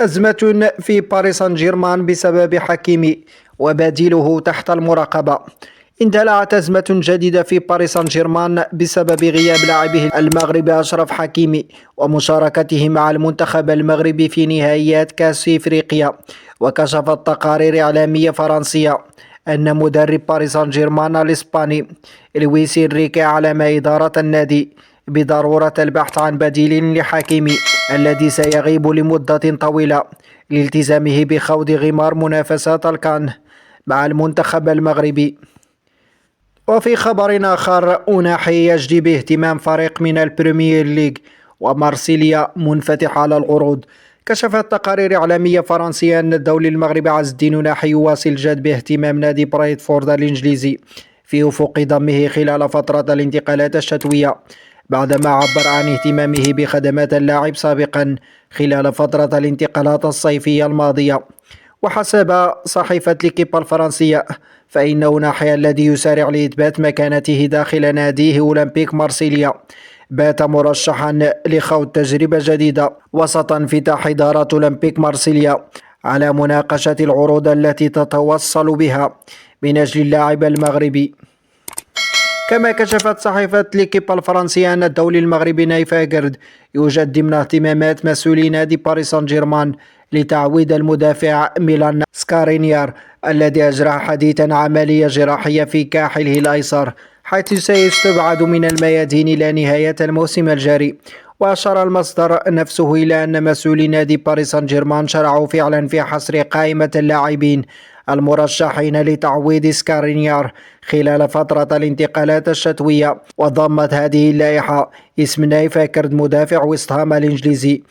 أزمة في باريس سان جيرمان بسبب حكيمي وبديله تحت المراقبة. اندلعت أزمة جديدة في باريس سان جيرمان بسبب غياب لاعبه المغربي أشرف حكيمي ومشاركته مع المنتخب المغربي في نهائيات كأس إفريقيا. وكشفت تقارير إعلامية فرنسية أن مدرب باريس سان جيرمان الإسباني لويس إنريكي علم إدارة النادي بضرورة البحث عن بديل لحكيمي الذي سيغيب لمدة طويلة لالتزامه بخوض غمار منافسات الكان مع المنتخب المغربي. وفي خبر آخر، أوناحي يجدي باهتمام فريق من البريمير ليج ومارسيليا منفتح على العروض. كشفت تقارير إعلامية فرنسية أن الدولي المغربي عز الدين أوناحي يواصل الجد باهتمام نادي برايتفورد الإنجليزي في أفق ضمه خلال فترة الانتقالات الشتوية، بعدما عبر عن اهتمامه بخدمات اللاعب سابقا خلال فترة الانتقالات الصيفية الماضية. وحسب صحيفة ليكيب الفرنسية، فإن أوناحي الذي يسارع لإثبات مكانته داخل ناديه أولمبيك مارسيليا بات مرشحا لخوض تجربة جديدة وسط انفتاح إدارة أولمبيك مارسيليا على مناقشة العروض التي تتوصل بها من أجل اللاعب المغربي. كما كشفت صحيفة ليكيب الفرنسية أن الدولي المغربي نايف أجرد يوجد ضمن اهتمامات مسؤولي نادي باريس سان جيرمان لتعويض المدافع ميلان سكارينيار الذي أجرى حديثا عملية جراحية في كاحله الأيسر، حيث سيستبعد من الميادين إلى نهاية الموسم الجاري. وأشار المصدر نفسه إلى أن مسؤولي نادي باريس سان جيرمان شرعوا فعلا في حصر قائمة اللاعبين المرشحين لتعويض سكارينيار خلال فترة الانتقالات الشتوية، وضمت هذه اللائحة اسم نايف أكرد مدافع ويست هام الإنجليزي